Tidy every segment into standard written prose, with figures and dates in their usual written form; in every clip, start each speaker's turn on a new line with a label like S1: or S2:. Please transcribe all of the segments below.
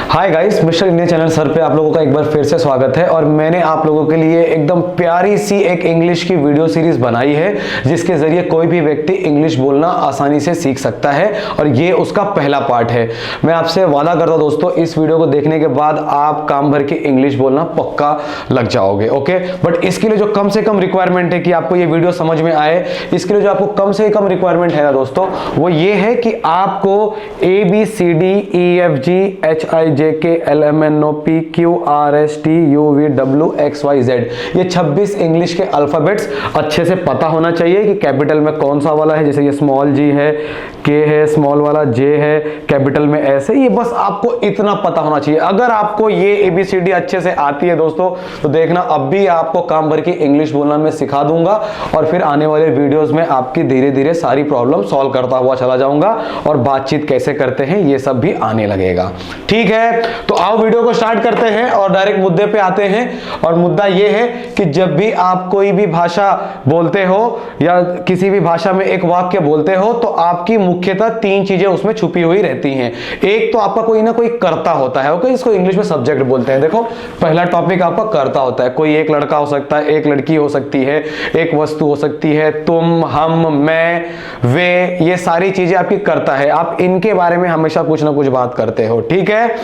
S1: Hi guys, mister India channel sir पे आप लोगों का एक बार फिर से स्वागत है। और मैंने आप लोगों के लिए एकदम प्यारी सी एक इंग्लिश की वीडियो सीरीज बनाई है जिसके जरिए कोई भी व्यक्ति इंग्लिश बोलना आसानी से सीख सकता है और ये उसका पहला पार्ट है। मैं आपसे वादा करता हूं दोस्तों, इस वीडियो को देखने के बाद आप काम भर के इंग्लिश बोलना पक्का लग जाओगे। ओके, बट इसके लिए जो कम से कम रिक्वायरमेंट है कि आपको ये वीडियो समझ में आए, इसके लिए जो आपको कम से कम रिक्वायरमेंट है ना दोस्तों, वो ये है कि आपको ABCDEFGHIJKLMNOPQRSTUVWXYZ ये 26 इंग्लिश के अल्फाबेट्स अच्छे से पता होना चाहिए कि कैपिटल में कौन सा वाला है। जैसे ये स्मॉल जी है, के है, स्मॉल वाला जे है, कैपिटल में एस है। ये बस आपको इतना पता होना चाहिए। अगर आपको ये ABCD अच्छे से आती है दोस्तों, तो देखना अब भी आपको काम भर की इंग्लिश बोलना मैं सिखा दूंगा और फिर आने वाले वीडियोस में आपकी धीरे धीरे सारी प्रॉब्लम सॉल्व करता हुआ चला जाऊंगा और बातचीत कैसे करते हैं ये सब भी आने लगेगा। ठीक है, तो आओ वीडियो को स्टार्ट करते हैं और डायरेक्ट मुद्दे पे आते हैं। और मुद्दा ये है कि जब भी आप कोई भी भाषा बोलते हो या किसी भी भाषा में एक वाक्य बोलते हो तो आपकी मुख्यतः तीन चीजें उसमें छुपी हुई रहती हैं। एक तो आपका कोई ना कोई कर्ता होता है, ओके, इसको इंग्लिश में सब्जेक्ट बोलते हैं। देखो, पहला टॉपिक आपका कर्ता होता है। कोई एक लड़का हो सकता है, एक लड़की हो सकती है, एक वस्तु हो सकती है, तुम, हम, मैं, वे, ये सारी चीजें आपकी कर्ता है। आप इनके बारे में हमेशा कुछ ना कुछ बात करते हो। ठीक है,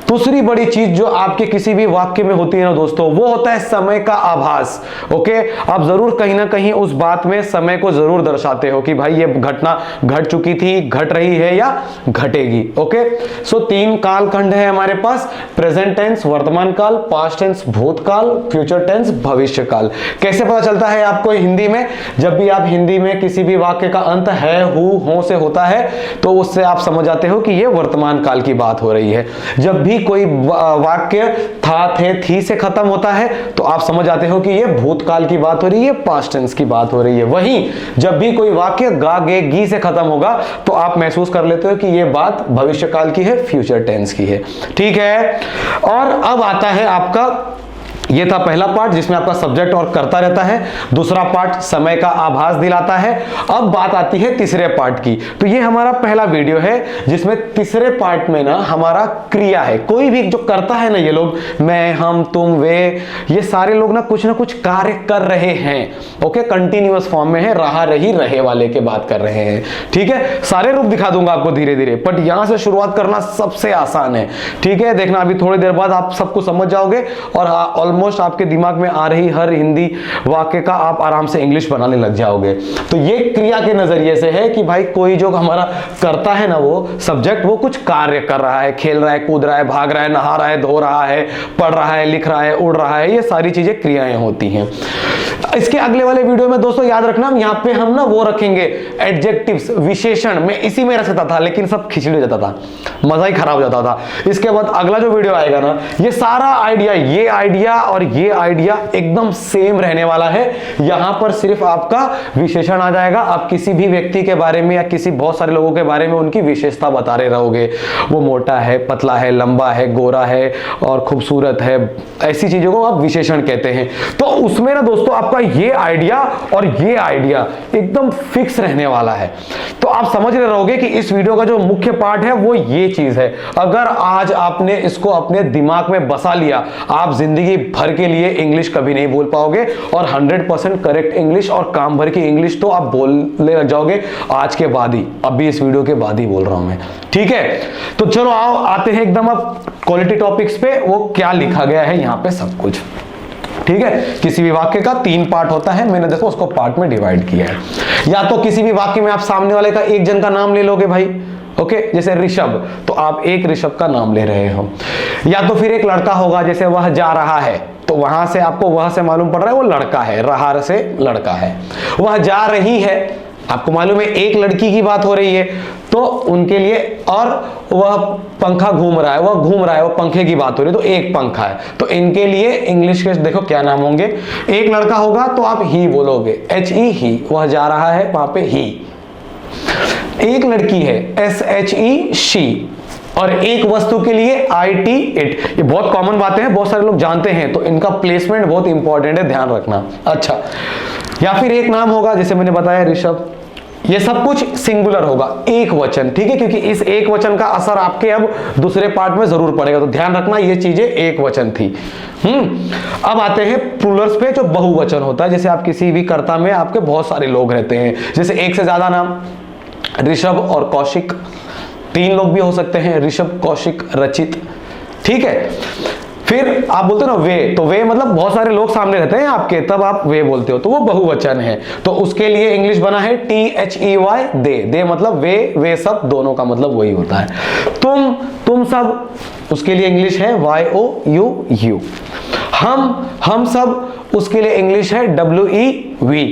S1: दूसरी बड़ी चीज जो आपके किसी भी वाक्य में होती है ना दोस्तों, वो होता है समय का आभास। ओके, आप जरूर कहीं ना कहीं उस बात में समय को जरूर दर्शाते हो कि भाई ये घटना घट चुकी थी, घट रही है या घटेगी। ओके, सो तीन कालखंड है हमारे पास: प्रेजेंट टेंस वर्तमान काल, पास्ट टेंस भूतकाल, फ्यूचर टेंस भविष्य काल। कैसे पता चलता है आपको हिंदी में? जब भी आप हिंदी में किसी भी वाक्य का अंत है, हु, हो से होता है तो उससे आप समझ जाते हो कि ये वर्तमान काल की बात हो रही है। जब भी कोई वाक्य था, थे, थी से खत्म होता है तो आप समझ जाते हो कि ये भूतकाल की बात हो रही है, पास्ट टेंस की बात हो रही है। वहीं जब भी कोई वाक्य गा, गे, गी से खत्म होगा तो आप महसूस कर लेते हो कि ये बात भविष्य काल की है, फ्यूचर टेंस की है। ठीक है, और अब आता है आपका, ये था पहला पार्ट जिसमें आपका सब्जेक्ट और कर्ता रहता है। दूसरा पार्ट समय का आभास दिलाता है। अब बात आती है तीसरे पार्ट की। तो ये हमारा पहला वीडियो है जिसमें तीसरे पार्ट में ना हमारा क्रिया है। कोई भी जो करता है ना, ये लोग, मैं, हम, तुम, वे, ये सारे लोग ना कुछ कार्य कर रहे हैं। ओके, कंटिन्यूअस फॉर्म में है, रहा, रही, रहे वाले के बात कर रहे हैं। ठीक है, सारे रूप दिखा दूंगा आपको धीरे धीरे, बट यहां से शुरुआत करना सबसे आसान है। ठीक है, देखना अभी थोड़ी देर बाद आप सबको समझ जाओगे और ऑलमोस्ट आपके दिमाग में आ रही हर हिंदी वाक्य का आप आराम से इंग्लिश बनाने लग जाओगे। तो ये क्रिया के नजरिए से है कि भाई कोई जो हमारा करता है ना, वो सब्जेक्ट, वो कुछ कार्य कर रहा है, खेल रहा है, कूद रहा है, भाग रहा है, नहा रहा है, धो रहा है, पढ़ रहा है, लिख रहा है, उड़ रहा है, ये सारी चीजें क्रियाएं होती हैं। इसके अगले वाले वीडियो में दोस्तों याद रखना, यहां पे हम ना वो रखेंगे एडजेक्टिव्स, विशेषण। मैं इसी में रख सकता था लेकिन सब खिचड़ी हो जाता था, मजा ही खराब हो जाता था। इसके बाद अगला जो वीडियो आएगा ना, ये सारा आइडिया, ये आइडिया और ये आइडिया एकदम सेम रहने वाला है। यहां पर सिर्फ आपका विशेषण आ जाएगा। आप किसी भी व्यक्ति के बारे में या किसी बहुत सारे लोगों के बारे में उनकी विशेषता बता रहे रहोगे। वो मोटा है, पतला है, लंबा है, गोरा है और खूबसूरत है, ऐसी चीजों को आप विशेषण कहते हैं। तो उसमें ना दोस्तों आपका ये आइडिया और ये आइडिया एकदम फिक्स रहने वाला है। तो आप समझ रहे रहोगे कि इस वीडियो का जो मुख्य पार्ट है वो ये चीज है। अगर आज आपने इसको अपने दिमाग में बसा लिया, आप जिंदगी भर के लिए इंग्लिश कभी नहीं बोल पाओगे और 100% करेक्ट इंग्लिश और काम भर की इंग्लिश तो आप बोलने लग जाओगे आज के बाद ही, अभी इस वीडियो के बाद ही बोल रहा हूं मैं। ठीक है, तो चलो आओ आते हैं एकदम अब क्वालिटी टॉपिक्स पे। वो क्या लिखा गया है यहाँ पे सब कुछ। ठीक है, किसी भी वाक्य का 3 पार्ट होता है, मैंने देखो उसको पार्ट में डिवाइड किया है। या तो किसी भी वाक्य में आप सामने वाले का एक जन का नाम ले लोगे भाई। ओके, जैसे ऋषभ, तो आप एक ऋषभ का नाम ले रहे हो। या तो फिर एक लड़का होगा, जैसे वह जा रहा है, तो वहां से आपको वह से मालूम पड़ रहा है वो लड़का है, रहा से लड़का है। वह जा रही है, आपको मालूम है एक लड़की की बात हो रही है तो उनके लिए, और वह पंखा घूम रहा है, वह घूम रहा है, वो पंखे की बात हो रही है तो एक पंखा है। तो इनके लिए इंग्लिश के देखो क्या नाम होंगे। एक लड़का होगा तो आप ही बोलोगे, HE, ही। वह जा रहा है, वहां पे ही। एक लड़की है, SHE, शी। और एक वस्तु के लिए IT, इट। ये बहुत कॉमन बातें हैं, बहुत सारे लोग जानते हैं, तो इनका प्लेसमेंट बहुत इंपॉर्टेंट है, ध्यान रखना। अच्छा, या फिर एक नाम होगा जैसे मैंने बताया ऋषभ, ये सब कुछ सिंगुलर होगा, एक वचन, ठीक है, क्योंकि इस एक वचन का असर आपके अब दूसरे पार्ट में जरूर पड़ेगा, तो ध्यान रखना ये चीजें एक वचन थी। अब आते हैं प्लूरल्स पे, जो बहुवचन होता है। जैसे आप किसी भी कर्ता में आपके बहुत सारे लोग रहते हैं, जैसे एक से ज्यादा नाम, ऋषभ और कौशिक, 3 लोग भी हो सकते हैं, ऋषभ, कौशिक, रचित, ठीक है। फिर आप बोलते हो ना वे, तो वे मतलब बहुत सारे लोग सामने रहते हैं आपके, तब आप वे बोलते हो, तो वो बहुवचन है। तो उसके लिए इंग्लिश बना है THEY, दे। दे मतलब वे सब, दोनों का मतलब वही होता है। तुम सब, उसके लिए इंग्लिश है YOU। हम सब, उसके लिए इंग्लिश है WEV।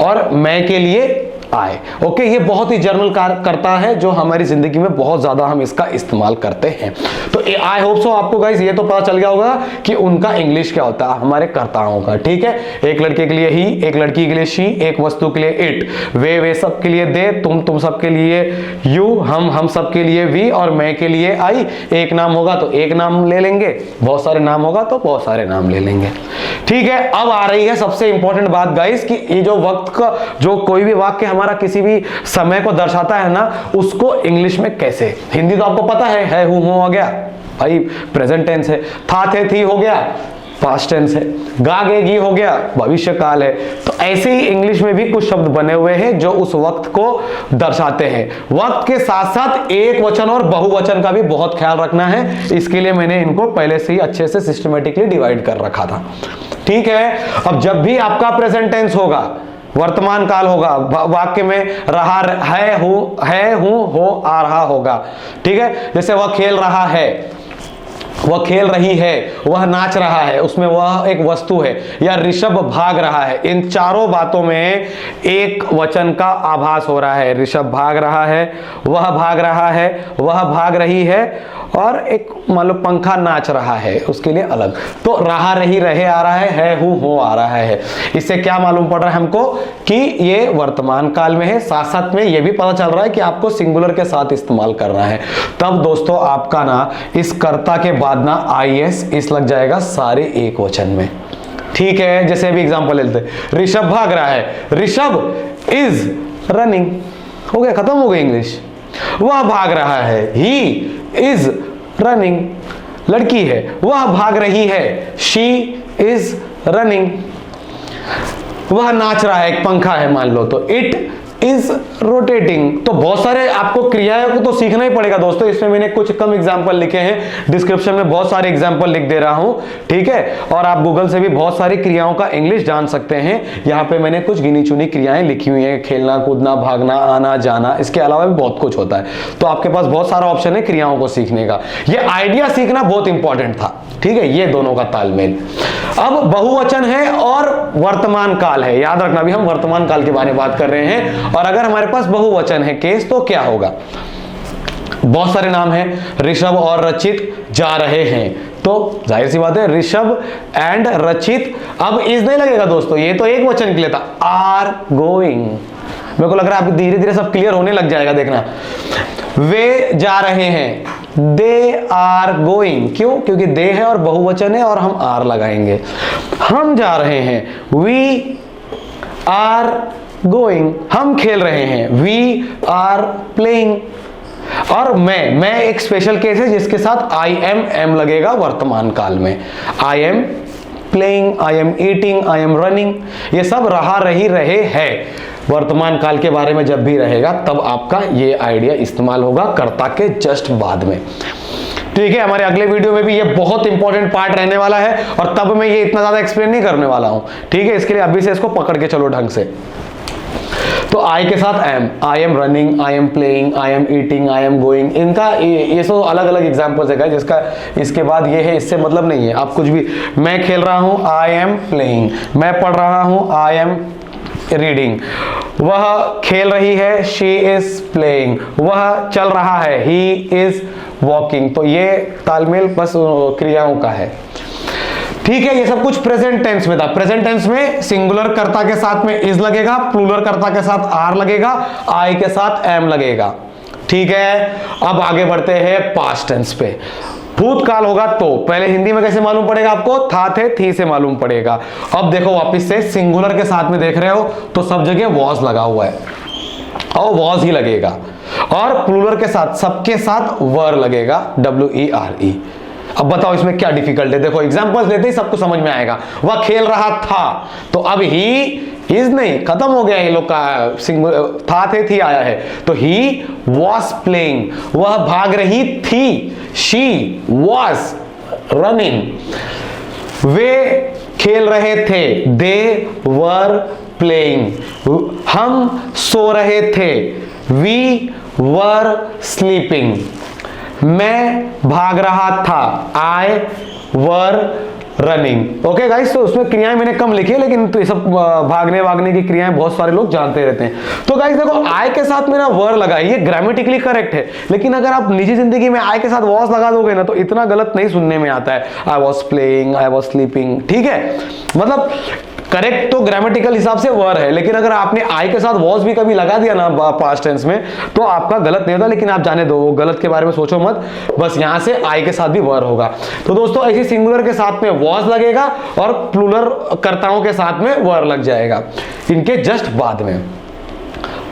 S1: और मैं के लिए आए। ओके, ये बहुत ही जनरल करता है जो हमारी जिंदगी में बहुत ज्यादा हम इसका इस्तेमाल करते हैं। तो आई होप सो आपको गाइस ये तो पता चल गया होगा कि उनका इंग्लिश क्या होता है हमारे कर्ताओं का, ठीक है। एक लड़के के लिए ही, एक लड़की के लिए शी, एक वस्तु के लिए इट, वे सब के लिए दे, तुम सब के लिए यू, हम सब के लिए वी, और मैं के लिए आई। एक नाम होगा तो एक नाम ले लेंगे, बहुत सारे नाम होगा तो बहुत सारे नाम ले लेंगे, ठीक है। अब आ रही है सबसे इंपॉर्टेंट बात गाइस, कि ये जो वक्त का, जो कोई भी वाक्य हमारा किसी भी समय को दर्शाता है ना, उसको इंग्लिश में कैसे। हिंदी तो आपको पता है हूं हो गया भाई, प्रेजेंट टेंस है। था थे थी हो गया, पास्ट टेंस है। गा गे गी हो गया, भविष्य काल है। तो ऐसे ही इंग्लिश में भी कुछ शब्द बने हुए हैं जो उस वक्त को दर्शाते हैं। वक्त के साथ साथ एक वचन और बहुवचन का भी बहुत ख्याल रखना है, इसके लिए मैंने इनको पहले से ही अच्छे से सिस्टमेटिकली डिवाइड कर रखा था, ठीक है। अब जब भी आपका प्रेजेंट टेंस होगा, वर्तमान काल होगा, वाक्य में रहा है हूं हो आ रहा होगा, ठीक है। जैसे वह खेल रहा है, वह खेल रही है, वह नाच रहा है, उसमें वह एक वस्तु है, या ऋषभ भाग रहा है। इन चारों बातों में एक वचन का आभास हो रहा है। ऋषभ भाग रहा है, वह भाग रहा है, वह भाग रही है, और एक मान लो पंखा नाच रहा है, उसके लिए अलग। तो रहा रही रहे आ रहा है हूं हो आ रहा है। इससे क्या मालूम पड़ रहा है हमको कि ये वर्तमान काल में है। साथ साथ में ये भी पता चल रहा है कि आपको सिंगुलर के साथ इस्तेमाल करना है। तब दोस्तों आपका ना इस कर्ता के बाद ना IS इस लग जाएगा सारे एक वचन में, ठीक है। जैसे अभी एग्जांपल लेते हैं, ऋषभ भाग रहा है, ऋषभ इज रनिंग, हो गया, खत्म हो गई इंग्लिश। वह भाग रहा है, ही इज रनिंग, लड़की है, वह भाग रही है, शी इज रनिंग। वह नाच रहा है, एक पंखा है मान लो, तो इट इज रोटेटिंग। तो बहुत सारे आपको क्रियाओं को तो सीखना ही पड़ेगा दोस्तों। इसमें मैंने कुछ कम एग्जांपल लिखे हैं, डिस्क्रिप्शन में बहुत सारे एग्जांपल लिख दे रहा हूं, ठीक है। और आप गूगल से भी बहुत सारी क्रियाओं का इंग्लिश जान सकते हैं। यहाँ पे मैंने कुछ गिनी चुनी क्रियाएं लिखी हुई हैं, खेलना, कूदना, भागना, आना जाना, इसके अलावा भी बहुत कुछ होता है। तो आपके पास बहुत सारा ऑप्शन है क्रियाओं को सीखने का। ये आइडिया सीखना बहुत इंपॉर्टेंट था, ठीक है, ये दोनों का तालमेल। अब बहुवचन है और वर्तमान काल है, याद रखना भी हम वर्तमान काल के बारे में बात कर रहे हैं। और अगर हमारे पास बहुवचन है केस, तो क्या होगा, बहुत सारे नाम हैं, ऋषभ और रचित जा रहे हैं, तो जाहिर सी बात है ऋषभ एंड रचित। अब इज नहीं लगेगा दोस्तों, ये तो एक वचन के लिए था, आर गोइंग। मेरे को लग रहा है आप धीरे धीरे सब क्लियर होने लग जाएगा, देखना। वे जा रहे हैं, दे आर गोइंग, क्यों, क्योंकि दे है और बहुवचन है और हम आर लगाएंगे। हम जा रहे हैं, वी आर गोइंग, हम खेल रहे हैं, वी आर प्लेइंग। और मैं एक स्पेशल केस है जिसके साथ आई एम लगेगा वर्तमान काल में। आई am playing, I am eating, I am running, ये सब रहा रही रहे है। वर्तमान काल के बारे में जब भी रहेगा तब आपका ये आइडिया इस्तेमाल होगा कर्ता के जस्ट बाद में, ठीक है। हमारे अगले वीडियो में भी ये बहुत इंपॉर्टेंट पार्ट रहने वाला है, और तब मैं ये इतना ज्यादा एक्सप्लेन नहीं करने वाला हूं, ठीक है। इसके लिए अभी से इसको पकड़ के चलो ढंग से। तो आई के साथ am, I am running, I am playing, I am eating, I am going, इनका ये सब अलग अलग एग्जांपल्स है जिसका इसके बाद ये है, इससे मतलब नहीं है। आप कुछ भी, मैं खेल रहा हूं, आई एम प्लेइंग, मैं पढ़ रहा हूं, आई एम रीडिंग, वह खेल रही है, शी इज प्लेइंग, वह चल रहा है, ही इज वॉकिंग। तो ये तालमेल बस क्रियाओं का है, ठीक है। ये सब कुछ प्रेजेंट टेंस में था। प्रेजेंट टेंस में सिंगुलर कर्ता के साथ में इज लगेगा, प्लूरल कर्ता के साथ आर लगेगा, आई के साथ एम लगेगा, ठीक है। अब आगे बढ़ते हैं पास्ट टेंस पे। भूतकाल होगा तो पहले हिंदी में कैसे मालूम पड़ेगा आपको, था थे थी से मालूम पड़ेगा। अब देखो वापस से सिंगुलर के साथ में देख रहे हो तो सब जगह वॉज लगा हुआ है, और वॉज ही लगेगा, और प्लूरल के साथ सबके साथ वर लगेगा, WERE। अब बताओ इसमें क्या डिफिकल्ट है? देखो एग्जांपल्स लेते ही सबको समझ में आएगा। वह खेल रहा था, तो अब ही इज नहीं, खत्म हो गया ये लोग का था थे थी आया है, तो ही वॉज प्लेइंग। वह भाग रही थी, शी वॉज रनिंग। वे खेल रहे थे, दे वर प्लेइंग। हम सो रहे थे, वी वर स्लीपिंग। मैं भाग रहा था, आई वर रनिंग। ओके गाइस, तो उसमें क्रियाएं मैंने कम लिखी है, लेकिन तो ये सब भागने वागने की क्रियाएं बहुत सारे लोग जानते रहते हैं। तो गाइस देखो, आई के साथ मेरा वर लगा है, ये ग्रामेटिकली करेक्ट है, लेकिन अगर आप निजी जिंदगी में आई के साथ वॉज लगा दोगे ना, तो इतना गलत नहीं सुनने में आता है। I was playing, I was sleeping, ठीक है, मतलब करेक्ट तो ग्रामेटिकल हिसाब से वर है, लेकिन अगर आपने आई के साथ वॉज भी कभी लगा दिया ना पास्ट टेंस में, तो आपका गलत नहीं होता। लेकिन आप जाने दो, वो गलत के बारे में सोचो मत, बस यहां से आई के साथ भी वर होगा। तो दोस्तों ऐसी सिंगुलर के साथ में वॉज लगेगा और प्लूरल कर्ताओं के साथ में वर लग जाएगा, इनके जस्ट बाद में,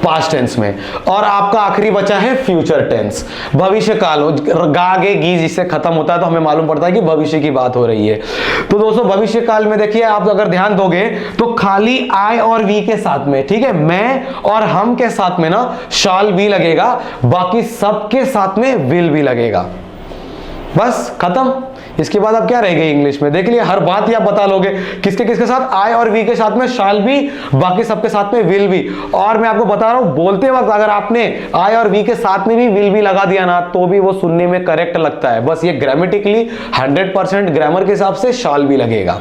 S1: पास्ट टेंस में। और आपका आखिरी बचा है फ्यूचर टेंस, भविष्य काल। गा गे गी जिससे खत्म होता है, तो हमें मालूम पड़ता है कि भविष्य की बात हो रही है। तो दोस्तों भविष्य काल में देखिए, आप अगर ध्यान दोगे तो खाली आई और वी के साथ में, ठीक है, मैं और हम के साथ में ना शाल भी लगेगा, बाकी सबके साथ में विल भी लगेगा, बस खत्म। इसके बाद अब क्या रहेगा इंग्लिश में, देख लिया, हर बात ही आप बता लोगे, किसके किसके साथ, आई और वी के साथ में शाल भी, बाकी सबके साथ में विल भी। और मैं आपको बता रहा हूं, बोलते वक्त अगर आपने आई और वी के साथ में भी विल भी लगा दिया ना, तो भी वो सुनने में करेक्ट लगता है। बस ये ग्रामेटिकली 100% ग्रामर के हिसाब से शाल भी लगेगा,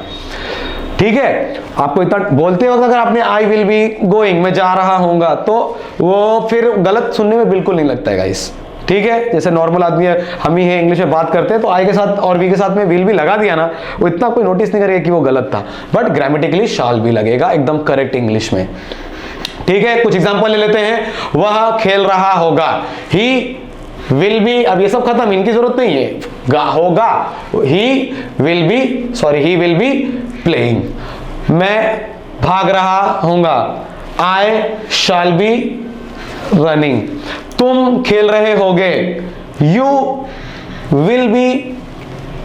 S1: ठीक है। आपको इतना बोलते वक्त अगर आपने आई विल बी गोइंग, मैं जा रहा हूंगा, तो वो फिर गलत सुनने में बिल्कुल नहीं लगता है गाइस, ठीक है। जैसे नॉर्मल आदमी है, हम ही है, इंग्लिश में बात करते हैं, तो आई के साथ और वी के साथ में विल भी लगा दिया ना, वो इतना कोई नोटिस नहीं करेगा कि वो गलत था, बट ग्रामेटिकली शाल भी लगेगा एकदम करेक्ट इंग्लिश में, ठीक है। कुछ एग्जांपल ले लेते हैं। वह खेल रहा होगा, ही विल बी, अब ये सब खत्म, इनकी जरूरत नहीं है, होगा, ही विल बी प्लेइंग। मैं भाग रहा हूंगा, आई शैल बी रनिंग। तुम खेल रहे होगे, यू विल बी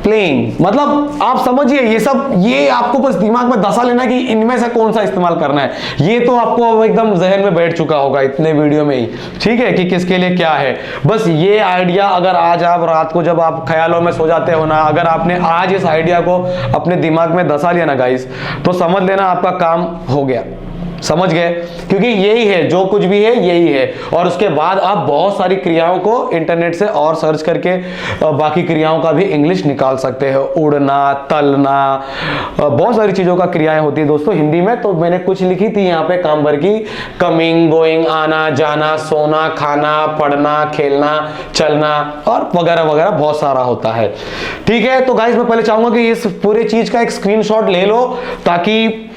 S1: प्लेइंग। मतलब आप समझिए, ये सब, ये आपको बस दिमाग में दसा लेना कि इनमें से कौन सा इस्तेमाल करना है, ये तो आपको एकदम जहन में बैठ चुका होगा इतने वीडियो में ही, ठीक है, कि किसके लिए क्या है। बस ये आइडिया अगर आज आप रात को जब आप ख्यालों में सो जाते हो ना, अगर आपने आज इस आइडिया को अपने दिमाग में दसा लिया ना गाइस, तो समझ लेना आपका काम हो गया, समझ गए, क्योंकि यही है, जो कुछ भी है यही है। और उसके बाद आप बहुत सारी क्रियाओं को इंटरनेट से और सर्च करके बाकी क्रियाओं का भी इंग्लिश निकाल सकते हो, उड़ना, तलना, बहुत सारी चीजों का क्रियाएं होती है दोस्तों हिंदी में। तो मैंने कुछ लिखी थी यहाँ पे काम भर की, कमिंग, गोइंग, आना जाना, सोना, खाना, पढ़ना, खेलना, चलना और वगैरह वगैरह बहुत सारा होता है, ठीक है। तो गाइस मैं पहले चाहूंगा कि इस पूरे चीज का एक स्क्रीनशॉट ले लो, ताकि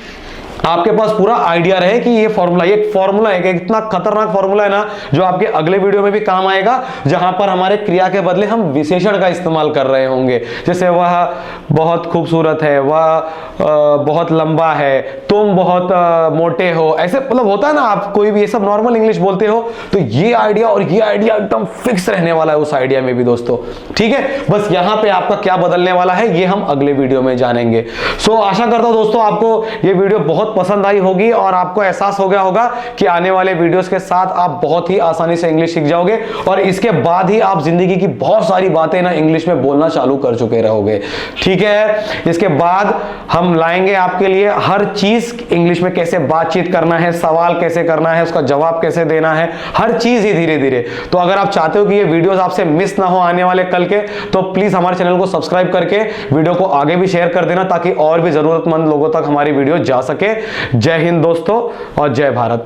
S1: आपके पास पूरा आइडिया रहे कि ये फॉर्मूला है, इतना खतरनाक फॉर्मूला है ना, जो आपके अगले वीडियो में भी काम आएगा, जहां पर हमारे क्रिया के बदले हम विशेषण का इस्तेमाल कर रहे होंगे। जैसे वह बहुत खूबसूरत है, वह बहुत लंबा है, तुम बहुत मोटे हो, ऐसे मतलब होता है ना, आप कोई भी ये सब नॉर्मल इंग्लिश बोलते हो, तो ये आइडिया और ये आइडिया एकदम फिक्स रहने वाला है उस आइडिया में भी दोस्तों, ठीक है। बस यहां पे आपका क्या बदलने वाला है ये हम अगले वीडियो में जानेंगे। सो आशा करता हूं दोस्तों आपको ये वीडियो बहुत पसंद आई होगी और आपको एहसास हो गया होगा कि आने वाले वीडियोस के साथ आप बहुत ही आसानी से इंग्लिश सीख जाओगे, और इसके बाद ही आप जिंदगी की बहुत सारी बातें ना इंग्लिश में बोलना चालू कर चुके रहोगे, ठीक है। इसके बाद हम लाएंगे आपके लिए हर चीज इंग्लिश में, कैसे बातचीत करना है, सवाल कैसे करना है, उसका जवाब कैसे देना है, हर चीज ही धीरे धीरे। तो अगर आप चाहते हो कि ये वीडियोस आपसे मिस ना हो आने वाले कल के, तो प्लीज हमारे चैनल को सब्सक्राइब करके वीडियो को आगे भी शेयर कर देना, ताकि और भी जरूरतमंद लोगों तक हमारी वीडियो जा सके। जय हिंद दोस्तों और जय भारत।